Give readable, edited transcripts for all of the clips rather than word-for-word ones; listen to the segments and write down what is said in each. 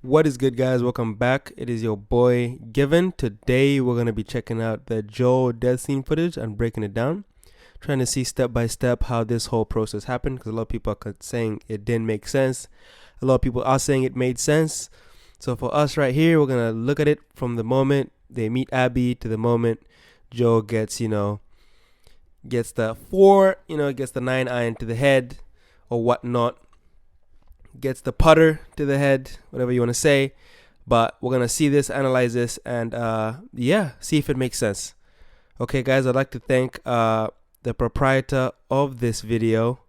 What is good, guys? Welcome back. It is your boy Given. Today we're going to be checking out the Joel death scene footage and breaking it down, trying to see step by step how this whole process happened, because a lot of people are saying it didn't make sense. A lot of people are saying it made sense. So for us right here, we're going to look at it from the moment they meet Abby to the moment Joel gets the 9 iron to the head or whatnot, gets the putter to the head, whatever you want to say. But we're going to see this, analyze this, and see if it makes sense. Okay, guys, I'd like to thank the proprietor of this video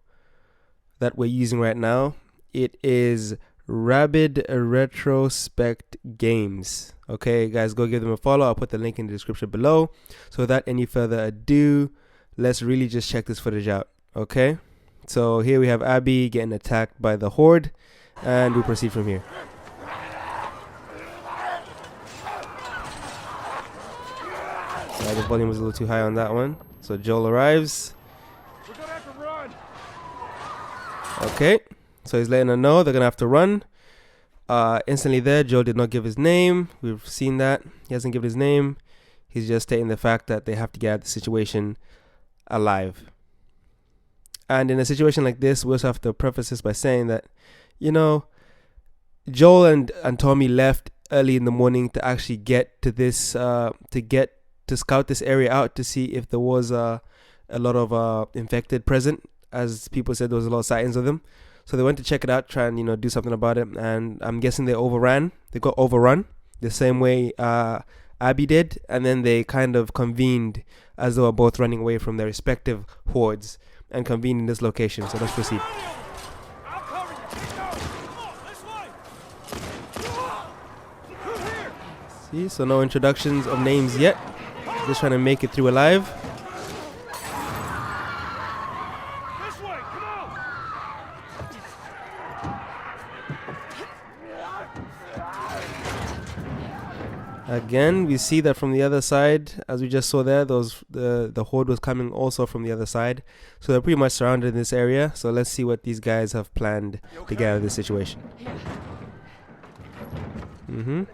that we're using right now. It is Rabid Retrospect Games. Okay, guys, go give them a follow. I'll put the link in the description below. So without any further ado, let's really just check this footage out. Okay, so here we have Abby getting attacked by the Horde, and we proceed from here. The volume was a little too high on that one. So Joel arrives. We're gonna have to run. Okay, so he's letting her know they're gonna have to run. Instantly there, Joel did not give his name. We've seen that. He hasn't given his name. He's just stating the fact that they have to get out of the situation alive. And in a situation like this, we also have to preface this by saying that, Joel and Tommy left early in the morning to actually get to this, to scout this area out to see if there was a lot of infected present. As people said, there was a lot of sightings of them. So they went to check it out, try and, do something about it. And I'm guessing they got overrun the same way Abby did. And then they kind of convened as they were both running away from their respective hordes and convened in this location. So let's proceed. See, so no introductions of names yet. Just trying to make it through alive. Again, we see that from the other side, as we just saw there, the Horde was coming also from the other side. So they're pretty much surrounded in this area. So let's see what these guys have planned to get out of this situation.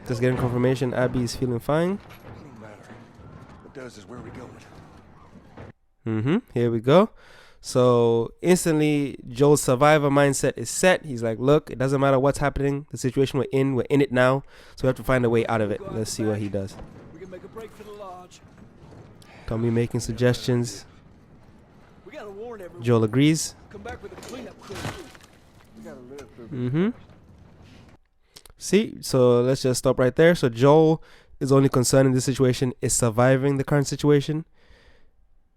Just getting confirmation Abby is feeling fine. What does is where we going? Here we go. So instantly, Joel's survivor mindset is set. He's like, look, it doesn't matter what's happening. The situation we're in it now. So we have to find a way out of it. Let's see what he does. We can make a break for the lodge. Tommy making suggestions. We gotta warn everyone. Joel agrees. Come back with a cleanup crew. We gotta live through. See, so let's just stop right there. So Joel is only concerned in this situation is surviving the current situation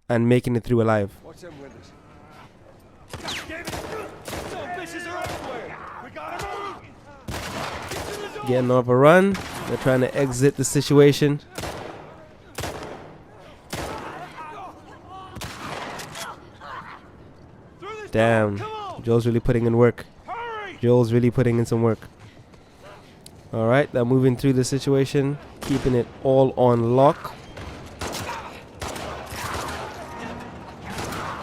and making it through alive. Watch them with us. Damn it! Some bitches are everywhere. We gotta move. Getting overrun. They're trying to exit the situation. Damn. Joel's really putting in work. Joel's really putting in some work. Alright, they're moving through the situation, keeping it all on lock.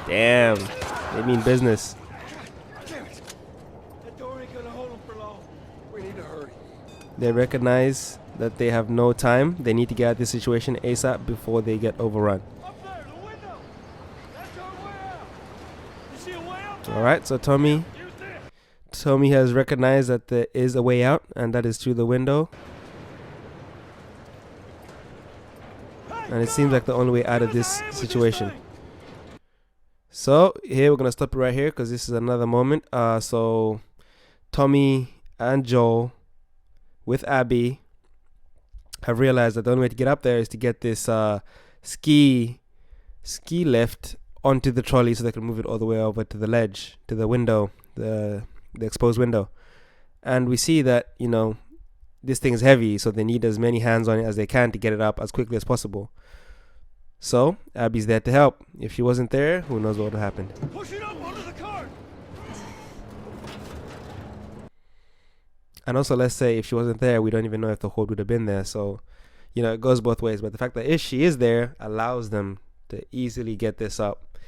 Damn, they mean business. Damn it! That door ain't gonna hold them for long. We need to hurry. They recognize that they have no time. They need to get out of this situation ASAP before they get overrun. Up there, the window. That's our way out. You see a way out? Alright, so Tommy has recognized that there is a way out, and that is through the window. And it seems like the only way out of this situation. So here we're gonna stop it right here because this is another moment. So Tommy and Joel with Abby have realized that the only way to get up there is to get this ski lift onto the trolley so they can move it all the way over to the ledge, to the window, the exposed window. And we see that this thing is heavy, so they need as many hands on it as they can to get it up as quickly as possible. So Abby's there to help. If she wasn't there, who knows what would have happened. Push it up onto the cart. And also, let's say if she wasn't there, we don't even know if the Horde would have been there. So it goes both ways. But the fact that if she is there allows them to easily get this up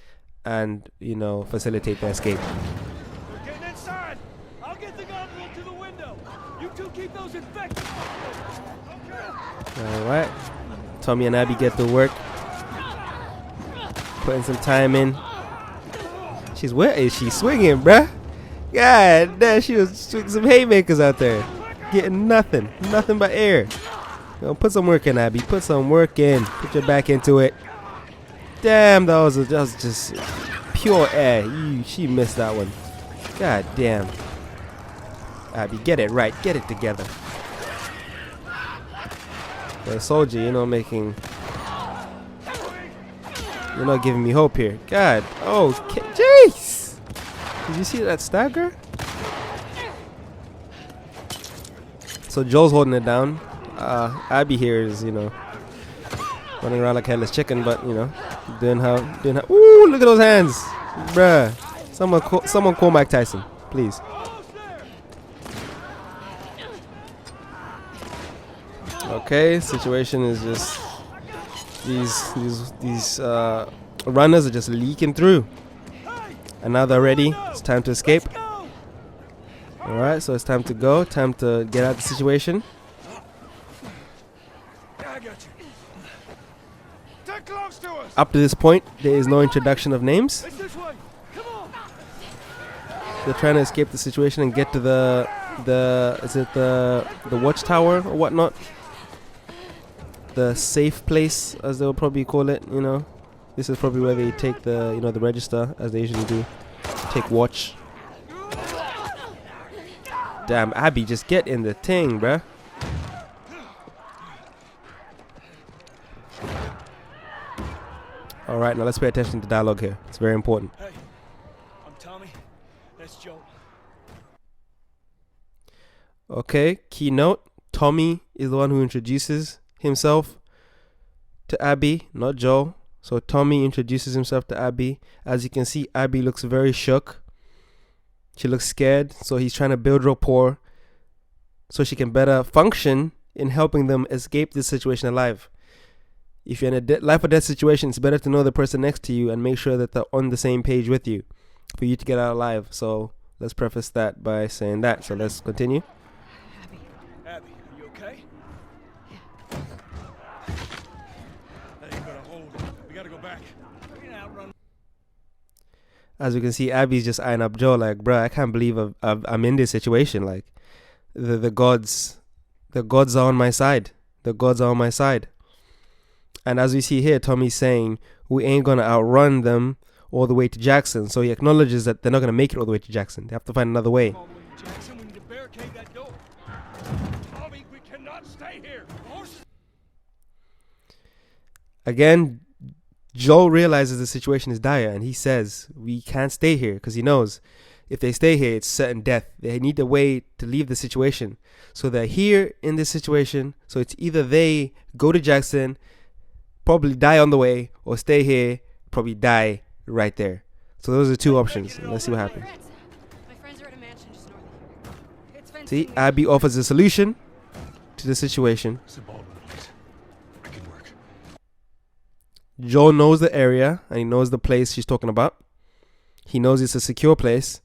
and facilitate the escape. We're getting inside. I'll get the gondola to the window. You two keep the those infected. All right. Tommy and Abby get to work. Putting some time in. Where is she swinging, bruh? God damn, she was swinging some haymakers out there. Getting nothing. Nothing but air. Yo, put some work in, Abby. Put some work in. Put your back into it. Damn, that was just pure air. She missed that one. God damn. Abby, get it right. Get it together. The soldier, you're not giving me hope here. God. Oh, jeez. Did you see that stagger? So Joel's holding it down. Abby here is, running around like a headless chicken, but, doing how. Ooh, look at those hands. Bruh. Someone call Mike Tyson, please. Okay, situation is just these runners are just leaking through, and now they're ready. It's time to escape. All right, so it's time to go. Time to get out of the situation. I got you. Get close to us. Up to this point, there is no introduction of names. It's this way. Come on. They're trying to escape the situation and get to the watchtower or whatnot. The safe place, as they will probably call it. This is probably where they take the the register, as they usually do. Take watch. Damn, Abby, just get in the thing, bruh. Alright, now let's pay attention to dialogue here. It's very important. Hey, I'm Tommy. That's Joel. Okay, keynote. Tommy is the one who introduces himself to Abby, not Joel. So Tommy introduces himself to Abby. As you can see, Abby looks very shook. She looks scared, so he's trying to build rapport so she can better function in helping them escape this situation alive. If you're in a life or death situation, it's better to know the person next to you and make sure that they're on the same page with you for you to get out alive. So let's preface that by saying that. So let's continue. Abby, are you okay? That ain't gonna hold. We gotta go back. We can outrun. As you can see, Abby's just eyeing up Joe like, bruh, I can't believe I'm in this situation. Like, the gods are on my side. The gods are on my side. And as we see here, Tommy's saying, we ain't gonna outrun them all the way to Jackson. So he acknowledges that they're not gonna make it all the way to Jackson. They have to find another way. Come on, Jackson, we need to barricade that door. Tommy, we cannot stay here. Horses. Again, Joel realizes the situation is dire, and he says, we can't stay here, because he knows if they stay here, it's certain death. They need a way to leave the situation. So they're here in this situation. So it's either they go to Jackson, probably die on the way, or stay here, probably die right there. So those are two options. Let's see what happens. My friends are at a mansion just north of here. It's fenced See, in. Abby offers a solution to the situation. I can work. Joel knows the area, and he knows the place she's talking about. He knows it's a secure place,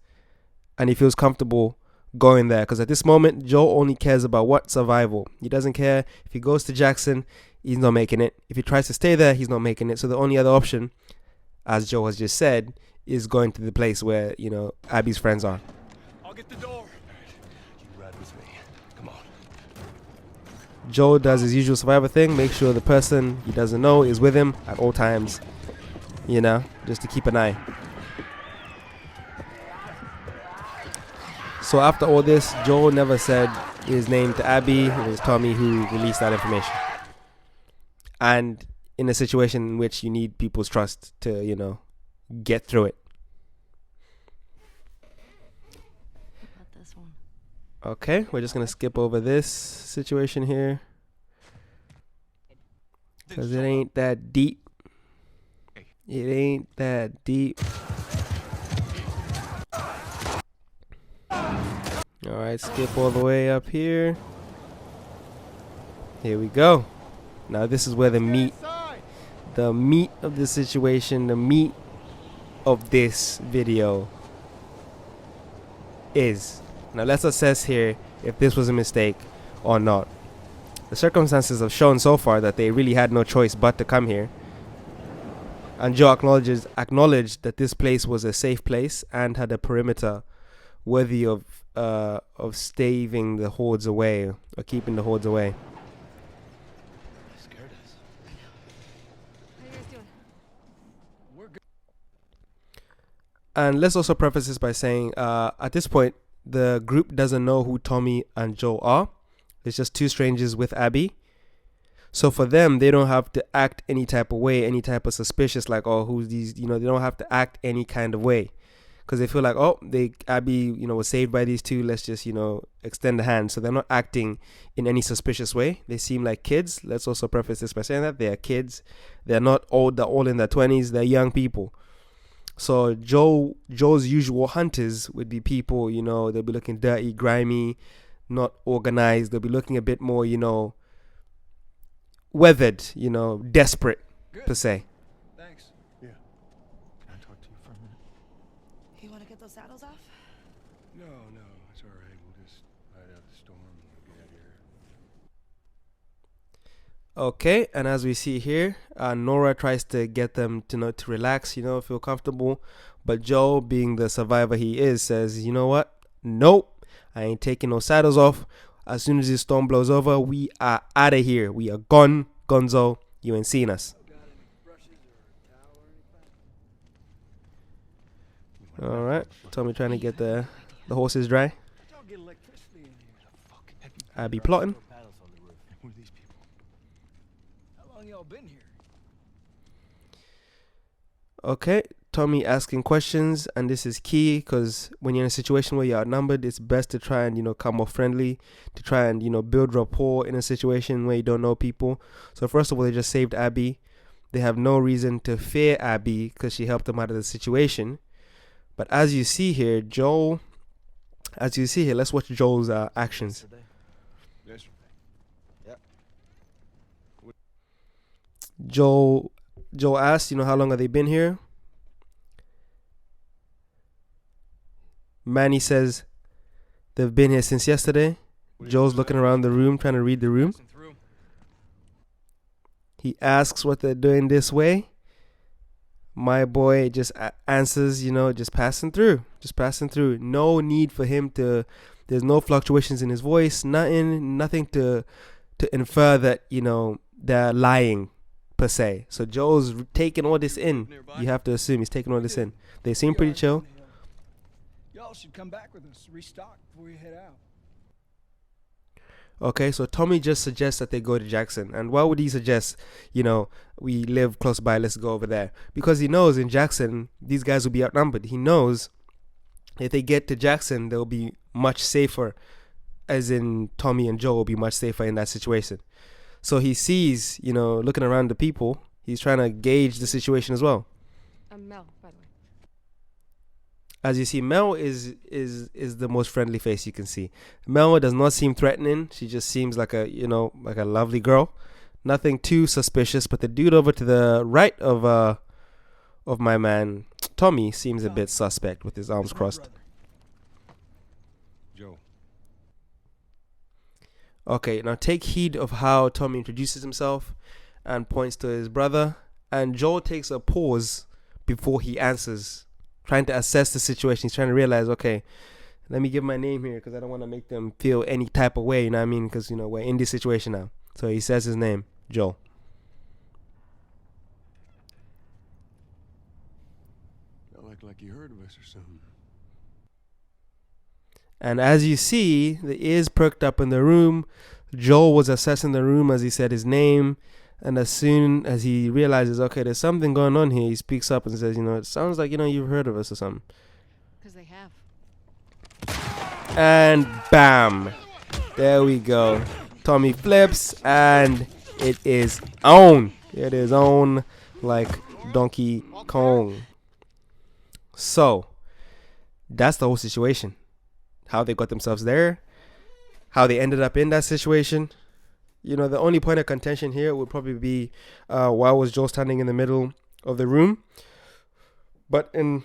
and he feels comfortable going there. Because at this moment, Joel only cares about what? Survival. He doesn't care if he goes to Jackson, he's not making it. If he tries to stay there, he's not making it. So the only other option, as Joel has just said, is going to the place where, Abby's friends are. I'll get the door. You ride with me. Come on. Joel does his usual survivor thing, make sure the person he doesn't know is with him at all times, just to keep an eye. So after all this, Joel never said his name to Abby. It was Tommy who released that information. And in a situation in which you need people's trust to, get through it. About this one. Okay, we're just going to skip over this situation here. Because it ain't that deep. It ain't that deep. Alright, skip all the way up here. Here we go. Now this is where the meat of the situation, the meat of this video is. Now let's assess here if this was a mistake or not. The circumstances have shown so far that they really had no choice but to come here. And Joe acknowledged that this place was a safe place and had a perimeter worthy of staving the hordes away, or keeping the hordes away. Scared us. How you guys doing? We're good. And let's also preface this by saying, at this point, the group doesn't know who Tommy and Joe are. It's just two strangers with Abby. So for them, they don't have to act any type of way, any type of suspicious, like, oh, who's these? They don't have to act any kind of way. Because they feel like, oh, Abby, was saved by these two. Let's just, extend the hand. So they're not acting in any suspicious way. They seem like kids. Let's also preface this by saying that they are kids. They're not old. They're all in their 20s. They're young people. So Joe's usual hunters would be people, they'll be looking dirty, grimy, not organized. They'll be looking a bit more, weathered, desperate, Good. per se. Thanks. Yeah. Can I talk to you for a minute? You want to get those saddles off? No, it's all right. We'll just ride out the storm and we'll get out of here. Okay, and as we see here, Nora tries to get them to relax, feel comfortable. But Joe, being the survivor he is, says, you know what? Nope, I ain't taking no saddles off. As soon as this storm blows over, we are out of here. We are gone, Gonzo. You ain't seen us. All right, Tommy trying to get the horses dry. Don't get electricity in here. Fuck. I be plotting. Who are these people? How long y'all been here? Okay, Tommy asking questions, and this is key because when you're in a situation where you're outnumbered, it's best to try and come off friendly, to try and build rapport in a situation where you don't know people. So first of all, they just saved Abby. They have no reason to fear Abby because she helped them out of the situation. But as you see here, let's watch Joel's actions. Yesterday. Yep. Joel asked, how long have they been here? Manny says they've been here since yesterday. Joel's looking around the room, trying to read the room. He asks what they're doing this way. My boy just answers, just passing through. No need for him to, there's no fluctuations in his voice, nothing to infer that, they're lying per se. So Joel's taking all this in. You have to assume he's taking all this in. They seem pretty chill. Y'all should come back with us, restock before you head out. Okay, so Tommy just suggests that they go to Jackson. And why would he suggest, we live close by, let's go over there? Because he knows in Jackson, these guys will be outnumbered. He knows if they get to Jackson, they'll be much safer, as in Tommy and Joe will be much safer in that situation. So he sees, looking around the people, he's trying to gauge the situation as well. Mel, by the way. As you see, Mel is the most friendly face you can see. Mel does not seem threatening. She just seems like a lovely girl. Nothing too suspicious, but the dude over to the right of my man Tommy seems a bit suspect with his arms crossed. Joe. Okay, now take heed of how Tommy introduces himself and points to his brother, and Joel takes a pause before he answers, trying to assess the situation. He's trying to realize, okay, let me give my name here because I don't want to make them feel any type of way, you know what I mean? Because, we're in this situation now. So he says his name, Joel. Felt like you heard of us or something. And as you see, the ears perked up in the room. Joel was assessing the room as he said his name. And as soon as he realizes, okay, there's something going on here, he speaks up and says, it sounds like, you've heard of us or something. Because they have. And bam. There we go. Tommy flips and it is on. It is on like Donkey Kong. So, that's the whole situation. How they got themselves there. How they ended up in that situation. The only point of contention here would probably be why was Joel standing in the middle of the room. But in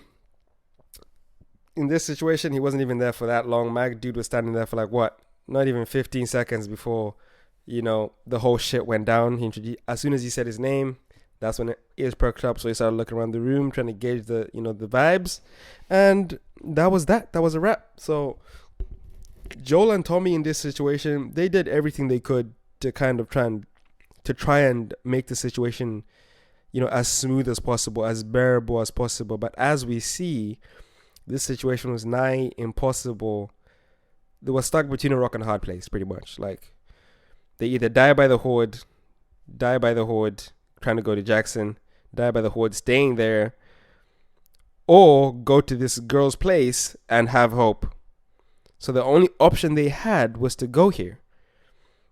this situation, he wasn't even there for that long. My dude was standing there for like, what? not even 15 seconds before, the whole shit went down. As soon as he said his name, that's when ears perked up. So he started looking around the room, trying to gauge the vibes, and that was that. That was a wrap. So Joel and Tommy in this situation, they did everything they could to kind of try and make the situation, as smooth as possible, as bearable as possible. But as we see, this situation was nigh impossible. They were stuck between a rock and a hard place, pretty much. Like, they either die by the horde, trying to go to Jackson, die by the horde, staying there, or go to this girl's place and have hope. So the only option they had was to go here.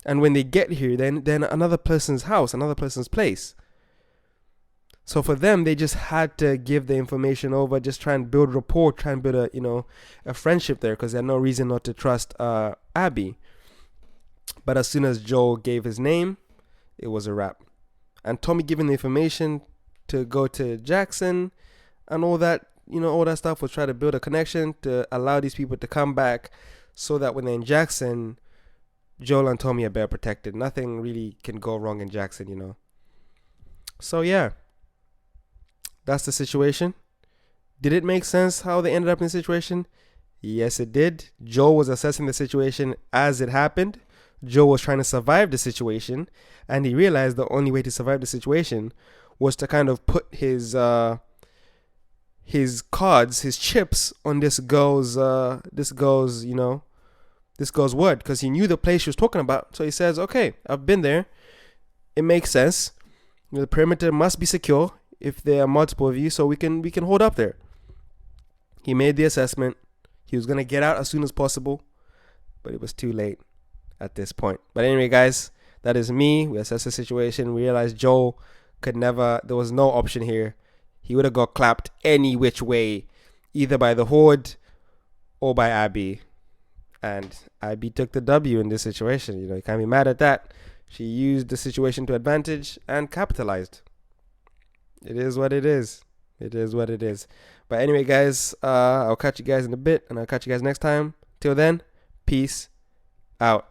And when they get here, then another person's house, another person's place. So for them, they just had to give the information over, just try and build rapport, try and build a friendship there, because they had no reason not to trust Abby. But as soon as Joel gave his name, it was a wrap. And Tommy giving the information to go to Jackson and all that, all that stuff was try to build a connection to allow these people to come back so that when they're in Jackson, Joel and Tommy are better protected. Nothing really can go wrong in Jackson, So yeah, that's the situation. Did it make sense how they ended up in the situation? Yes, it did. Joel was assessing the situation as it happened. Joel was trying to survive the situation, and he realized the only way to survive the situation was to kind of put his cards, his chips on this girl's word, because he knew the place she was talking about. So he says, okay, I've been there. It makes sense. The perimeter must be secure if there are multiple of you, so we can hold up there. He made the assessment. He was going to get out as soon as possible, but it was too late at this point. But anyway, guys, that is me. We assessed the situation. We realized Joel there was no option here. He would have got clapped any which way, either by the horde or by Abby. And Abby took the W in this situation. You can't be mad at that. She used the situation to advantage and capitalized. It is what it is. It is what it is. But anyway, guys, I'll catch you guys in a bit, and I'll catch you guys next time. Till then, peace out.